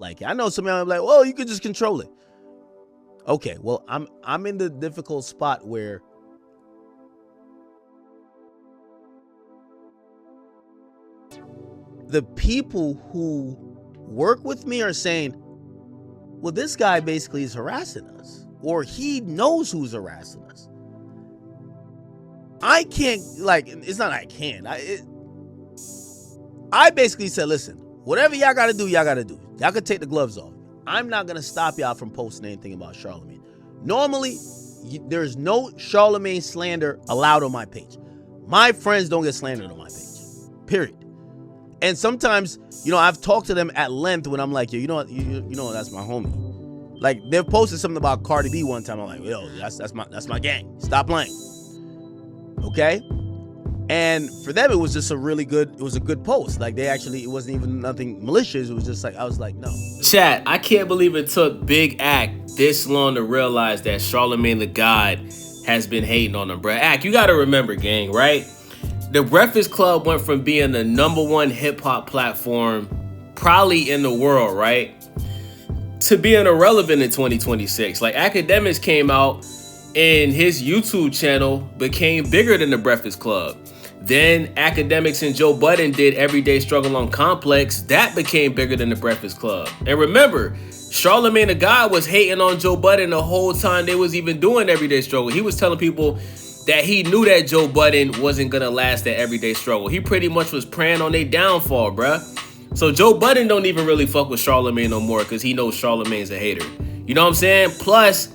like it. I know some of y'all are like, well, you could just control it. Okay, well, I'm in the difficult spot where the people who work with me are saying, well, this guy basically is harassing us, or he knows who's harassing us. I can't, like, it's not I can't. I basically said, listen, whatever y'all got to do, y'all got to do. Y'all can take the gloves off. I'm not going to stop y'all from posting anything about Charlamagne. Normally, there's no Charlamagne slander allowed on my page. My friends don't get slandered on my page, period. And sometimes, you know, I've talked to them at length when I'm like, yo, you know what, that's my homie. Like, they've posted something about Cardi B one time. I'm like, yo, that's my gang. Stop playing. Okay? And for them, it was just a good post. Like, it wasn't even nothing malicious. It was just like, I was like, no. Chat, I can't believe it took Big Act this long to realize that Charlamagne the God has been hating on him, bro. Act, you gotta remember, gang, right? The Breakfast Club went from being the #1 hip-hop platform probably in the world, right, to being irrelevant in 2026. Like, Akademiks came out and his YouTube channel became bigger than the Breakfast Club. Then Akademiks and Joe Budden did Everyday Struggle on Complex. That became bigger than the Breakfast Club. And remember, Charlamagne the God was hating on Joe Budden the whole time they was even doing Everyday Struggle. He was telling people that he knew that Joe Budden wasn't gonna last that Everyday Struggle. He pretty much was praying on their downfall, bruh. So Joe Budden don't even really fuck with Charlamagne no more because he knows Charlamagne's a hater. You know what I'm saying? Plus,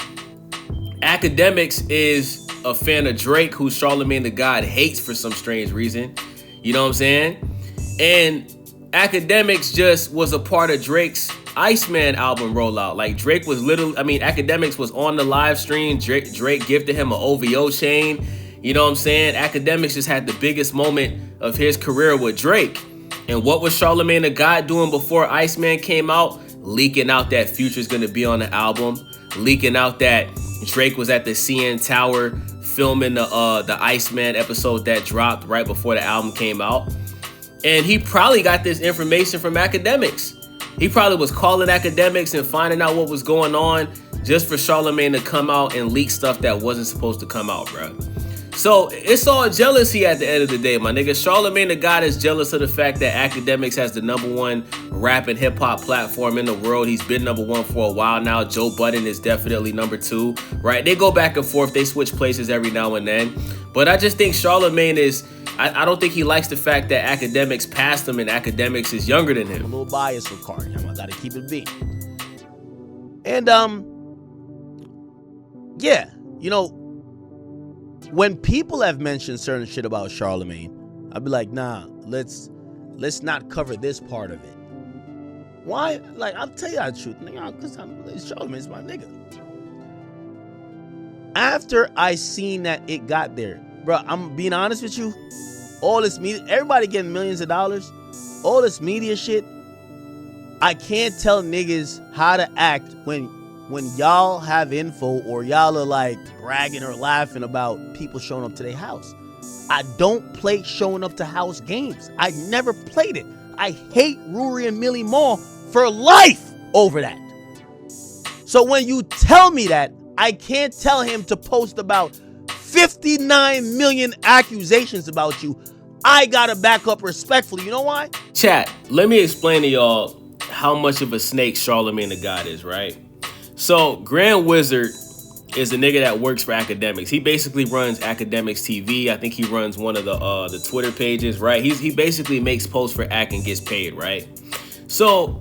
Akademiks is a fan of Drake, who Charlamagne the God hates for some strange reason. You know what I'm saying? And Akademiks just was a part of Drake's Iceman album rollout. Like, Drake was Akademiks was on the live stream. Drake gifted him an OVO chain. You know what I'm saying? Akademiks just had the biggest moment of his career with Drake. And what was Charlamagne the God doing before Iceman came out? Leaking out that Future's gonna be on the album. Leaking out that Drake was at the CN Tower filming the Iceman episode that dropped right before the album came out. And he probably got this information from Akademiks. He probably was calling Akademiks and finding out what was going on just for Charlamagne to come out and leak stuff that wasn't supposed to come out, bro. So it's all jealousy at the end of the day, my nigga. Charlamagne the God is jealous of the fact that Akademiks has the #1 rap and hip hop platform in the world. He's been #1 for a while now. Joe Budden is definitely #2, right? They go back and forth. They switch places every now and then. But I just think Charlamagne is, I don't think he likes the fact that Akademiks passed him and Akademiks is younger than him. I'm a little biased with Cardi. I gotta keep it beat. And yeah, you know, when people have mentioned certain shit about Charlamagne, I'd be like, nah, let's not cover this part of it. Why? Like, I'll tell you the truth, nigga, because Charlamagne's my nigga. After I seen that it got there, bro, I'm being honest with you, all this media, everybody getting millions of dollars, all this media shit, I can't tell niggas how to act when y'all have info or y'all are like bragging or laughing about people showing up to their house. I don't play showing up to house games. I never played it. I hate Rory and Millie Mall for life over that. So when you tell me that, I can't tell him to post about 59 million accusations about you. I gotta back up respectfully. You know why? Chat, let me explain to y'all how much of a snake Charlamagne the God is, right? So Grand Wizard is a nigga that works for Akademiks. He basically runs Akademiks TV. I think he runs one of the Twitter pages, right? He basically makes posts for Ak and gets paid, right? So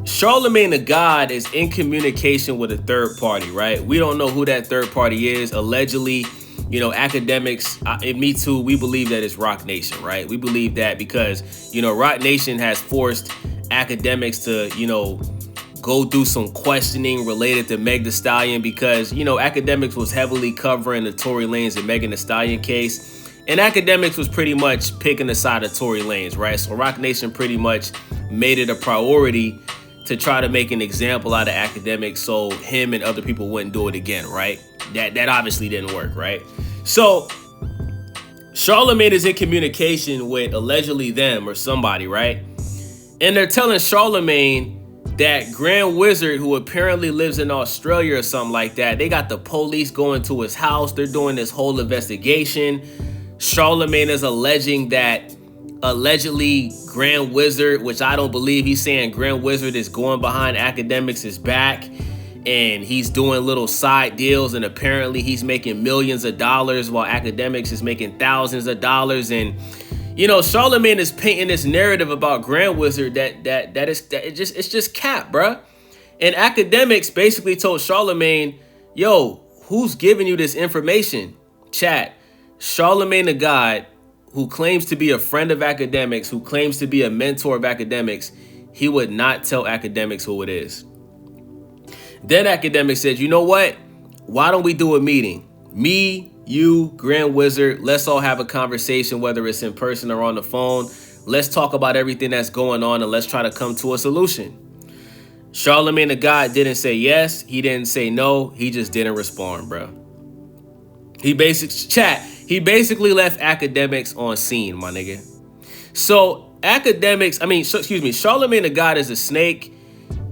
Charlamagne the God is in communication with a third party, right? We don't know who that third party is. Allegedly, you know, Akademiks, and me too, we believe that it's Roc Nation, right? We believe that because, you know, Roc Nation has forced Akademiks to, you know, go do some questioning related to Meg Thee Stallion because, you know, Akademiks was heavily covering the Tory Lanez and Megan Thee Stallion case. And Akademiks was pretty much picking the side of Tory Lanez, right? So Roc Nation pretty much made it a priority to try to make an example out of Akademiks so him and other people wouldn't do it again, right? That obviously didn't work, right? So Charlamagne is in communication with allegedly them or somebody, right? And they're telling Charlamagne that Grand Wizard, who apparently lives in Australia or something like that, they got the police going to his house. They're doing this whole investigation. Charlamagne is alleging that allegedly Grand Wizard, which I don't believe, he's saying Grand Wizard is going behind Akademiks' back and he's doing little side deals, and apparently he's making millions of dollars while Akademiks is making thousands of dollars. And you know, Charlamagne is painting this narrative about Grand Wizard it's just cap, bruh. And Akademiks basically told Charlamagne, yo, who's giving you this information? Chat, Charlamagne the God, who claims to be a friend of Akademiks, who claims to be a mentor of Akademiks, he would not tell Akademiks who it is. Then Akademiks said, you know what? Why don't we do a meeting? Me, you, Grand Wizard, let's all have a conversation, whether it's in person or on the phone. Let's talk about everything that's going on and let's try to come to a solution. Charlamagne the God didn't say yes. He didn't say no. He just didn't respond, bro. He basically left Akademiks on scene, my nigga. So Charlamagne the God is a snake.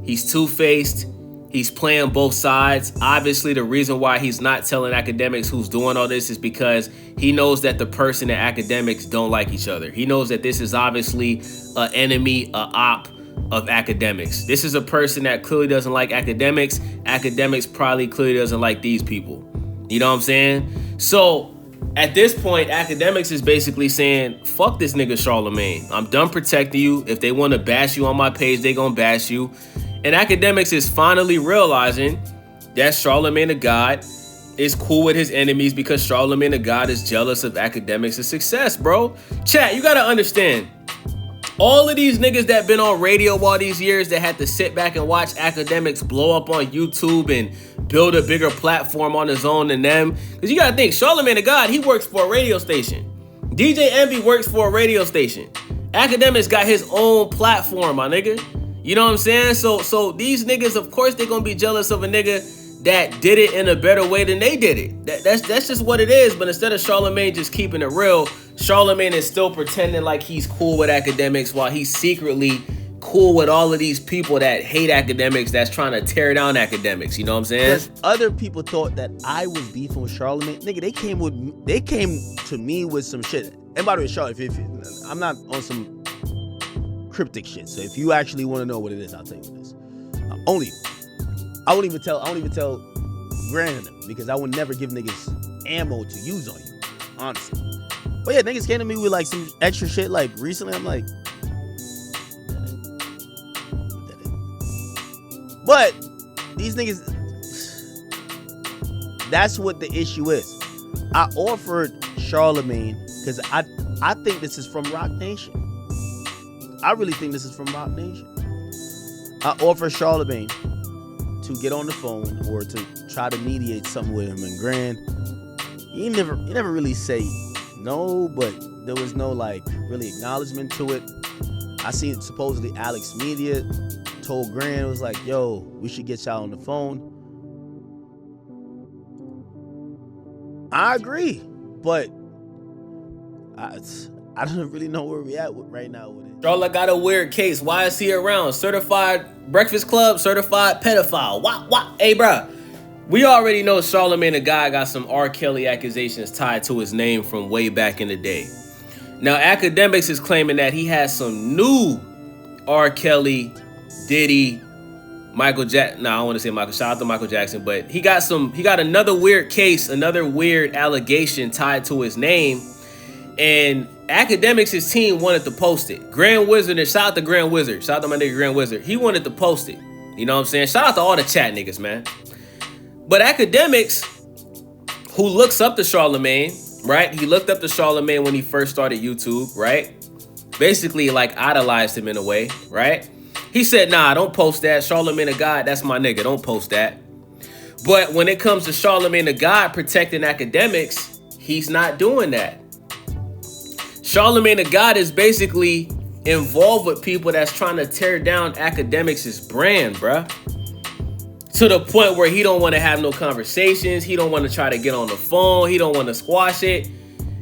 He's two-faced. He's playing both sides. Obviously, the reason why he's not telling Akademiks who's doing all this is because he knows that the person and Akademiks don't like each other. He knows that this is obviously an enemy, a op of Akademiks. This is a person that clearly doesn't like Akademiks. Akademiks probably clearly doesn't like these people. You know what I'm saying? So at this point, Akademiks is basically saying, fuck this nigga Charlamagne. I'm done protecting you. If they want to bash you on my page, they gonna bash you. And Akademiks is finally realizing that Charlamagne the God is cool with his enemies because Charlamagne the God is jealous of Akademiks' success, bro. Chat, you gotta understand, all of these niggas that been on radio all these years that had to sit back and watch Akademiks blow up on YouTube and build a bigger platform on his own than them. Because you gotta think, Charlamagne the God, he works for a radio station. DJ Envy works for a radio station. Akademiks got his own platform, my nigga. You know what I'm saying? So these niggas, of course, they're gonna be jealous of a nigga that did it in a better way than they did it. That's just what it is. But instead of Charlamagne just keeping it real, Charlamagne is still pretending like he's cool with Akademiks while he's secretly cool with all of these people that hate Akademiks, that's trying to tear down Akademiks. You know what I'm saying? Because other people thought that I was beefing with Charlamagne. Nigga, they came to me with some shit. And by the way, Charlamagne, if I'm not on some cryptic shit. So if you actually want to know what it is, I'll tell you what it is. I won't even tell Grand and them, because I would never give niggas ammo to use on you, honestly. But yeah, niggas came to me with like some extra shit. Like recently, I'm like, but these niggas, that's what the issue is. I offered Charlamagne because I think this is from Rock Nation. I really think this is from Rock Nation. I offered Charlamagne to get on the phone or to try to mediate something with him and Grand. He never really say no, but there was no like really acknowledgement to it. I seen supposedly Alex Media told Grand, it was like, yo, we should get y'all on the phone. I agree, but I don't really know where we at right now with it. Charla got a weird case. Why is he around? Certified Breakfast Club, certified pedophile. What? Hey, bro. We already know Charlamagne the God got some R. Kelly accusations tied to his name from way back in the day. Now, Akademiks is claiming that he has some new R. Kelly, Diddy, Michael Jackson. No, I don't want to say Michael. Shout out to Michael Jackson, but he got another weird case, another weird allegation tied to his name. And Akademiks' team wanted to post it. Grand Wizard, and shout out to Grand Wizard. Shout out to my nigga Grand Wizard. He wanted to post it. You know what I'm saying? Shout out to all the chat niggas, man. But Akademiks, who looks up to Charlamagne, right? He looked up to Charlamagne when he first started YouTube, right? Basically, like, idolized him in a way, right? He said, nah, don't post that. Charlamagne the God, that's my nigga. Don't post that. But when it comes to Charlamagne the God protecting Akademiks, he's not doing that. Charlamagne the God is basically involved with people that's trying to tear down Akademiks' brand, bruh. To the point where he don't want to have no conversations. He don't want to try to get on the phone. He don't want to squash it.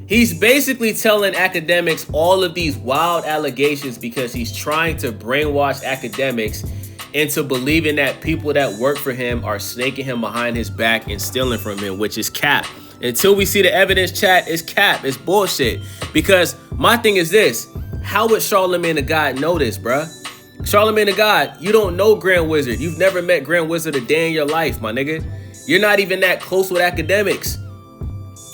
He's basically telling Akademiks all of these wild allegations because he's trying to brainwash Akademiks into believing that people that work for him are snaking him behind his back and stealing from him, which is cap. Until we see the evidence, chat, it's cap. It's bullshit. Because my thing is this. How would Charlamagne the God know this, bruh? Charlamagne the God, you don't know Grand Wizard. You've never met Grand Wizard a day in your life, my nigga. You're not even that close with Akademiks.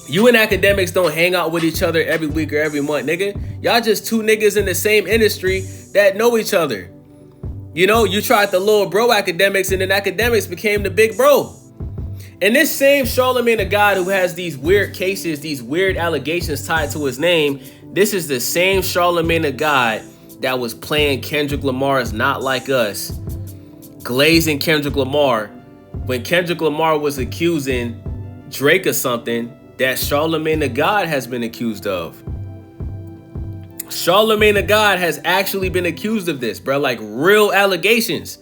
You and Akademiks don't hang out with each other every week or every month, nigga. Y'all just two niggas in the same industry that know each other. You know, you tried the little bro Akademiks, and then Akademiks became the big bro. And this same Charlamagne the God who has these weird cases, these weird allegations tied to his name, this is the same Charlamagne the God that was playing Kendrick Lamar's Not Like Us, glazing Kendrick Lamar, when Kendrick Lamar was accusing Drake of something that Charlamagne the God has been accused of. Charlamagne the God has actually been accused of this, bro. Like real allegations.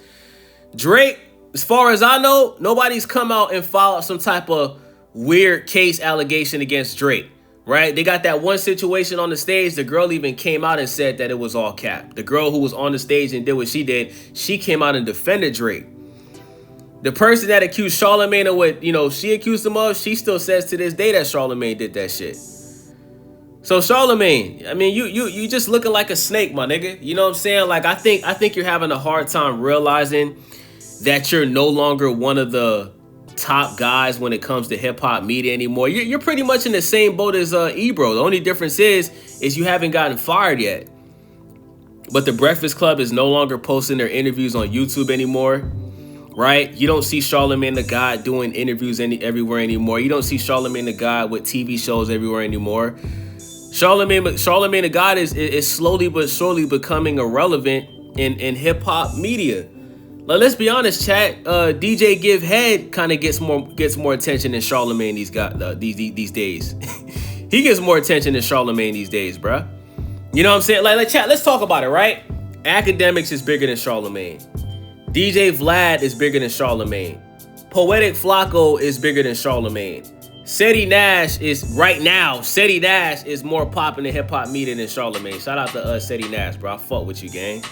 Drake, as far as I know, nobody's come out and filed some type of weird case allegation against Drake, right? They got that one situation on the stage. The girl even came out and said that it was all cap. The girl who was on the stage and did what she did, she came out and defended Drake. The person that accused Charlamagne of what, you know, she accused him of, she still says to this day that Charlamagne did that shit. So Charlamagne, I mean, you just looking like a snake, my nigga. You know what I'm saying? Like, I think you're having a hard time realizing that you're no longer one of the top guys when it comes to hip hop media anymore. You're pretty much in the same boat as Ebro. The only difference is you haven't gotten fired yet. But the Breakfast Club is no longer posting their interviews on YouTube anymore. Right? You don't see Charlamagne the God doing interviews everywhere anymore. You don't see Charlamagne the God with TV shows everywhere anymore. Charlamagne the God is slowly but surely becoming irrelevant in hip hop media. Like, let's be honest, chat. DJ Give Head kind of gets more attention than Charlamagne these days. He gets more attention than Charlamagne these days, bruh. You know what I'm saying? Like chat. Let's talk about it, right? Akademiks is bigger than Charlamagne. DJ Vlad is bigger than Charlamagne. Poetic Flacco is bigger than Charlamagne. Seti Nash is right now. Seti Nash is more popping in hip hop media than Charlamagne. Shout out to Seti Nash, bro. I fuck with you, gang.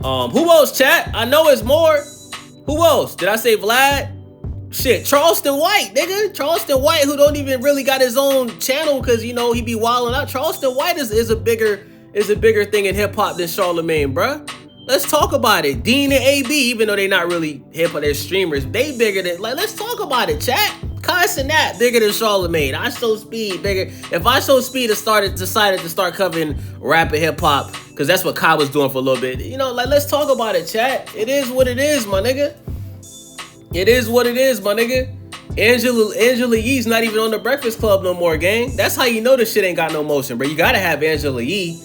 Who else, chat? I know it's more. Who else? Did I say Vlad? Shit, Charleston White, nigga. Charleston White, who don't even really got his own channel because, you know, he be wilding out. Charleston White is a bigger thing in hip hop than Charlamagne, bruh. Let's talk about it. Dean and AB, even though they're not really hip hop, they're streamers, they bigger than, like, let's talk about it, chat. Kai Cenat bigger than Charlamagne. I Show Speed bigger. If I Show Speed decided to start covering rap and hip hop, because that's what Kai was doing for a little bit, you know, like, let's talk about it, chat. It is what it is, my nigga. It is what it is, my nigga. Angela Yee's not even on the Breakfast Club no more, gang. That's how you know this shit ain't got no motion, bro. You gotta have Angela Yee.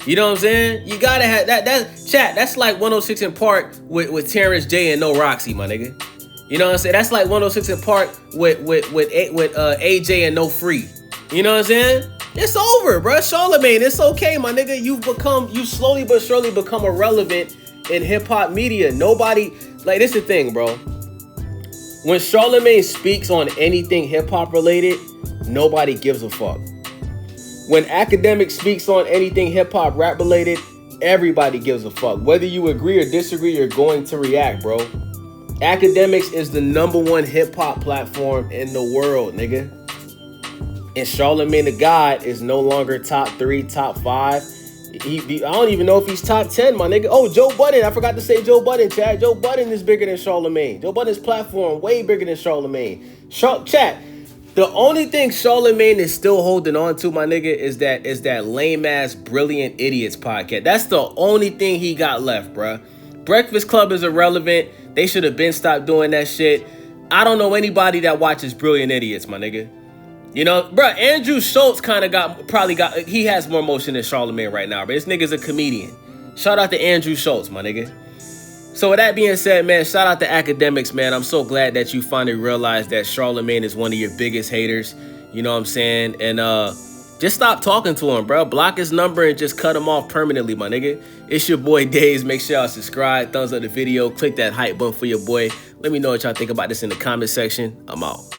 You know what I'm saying? You gotta have that chat. That's like 106 in Park with Terrence J and No Roxy, my nigga. You know what I'm saying? That's like 106 in Park with AJ and No Free. You know what I'm saying? It's over, bro. Charlamagne, it's okay, my nigga. You slowly but surely become irrelevant in hip hop media. Nobody, like, this is the thing, bro. When Charlamagne speaks on anything hip hop related, nobody gives a fuck. When Akademiks speaks on anything hip hop rap related, everybody gives a fuck. Whether you agree or disagree, you're going to react, bro. Akademiks is the #1 hip hop platform in the world, nigga. And Charlamagne the God is no longer top 3, top 5. I don't even know if he's top 10, my nigga. Oh, Joe Budden. I forgot to say Joe Budden, chat. Joe Budden is bigger than Charlamagne. Joe Budden's platform way bigger than Charlamagne. Chat. The only thing Charlamagne is still holding on to, my nigga, is that lame-ass Brilliant Idiots podcast. That's the only thing he got left, bruh. Breakfast Club is irrelevant. They should have been stopped doing that shit. I don't know anybody that watches Brilliant Idiots, my nigga. You know, bruh, Andrew Schultz he has more motion than Charlamagne right now, but this nigga's a comedian. Shout out to Andrew Schultz, my nigga. So with that being said, man, shout out to Akademiks, man. I'm so glad that you finally realized that Charlamagne is one of your biggest haters. You know what I'm saying? And just stop talking to him, bro. Block his number and just cut him off permanently, my nigga. It's your boy Days. Make sure y'all subscribe, thumbs up the video, click that hype button for your boy. Let me know what y'all think about this in the comment section. I'm out.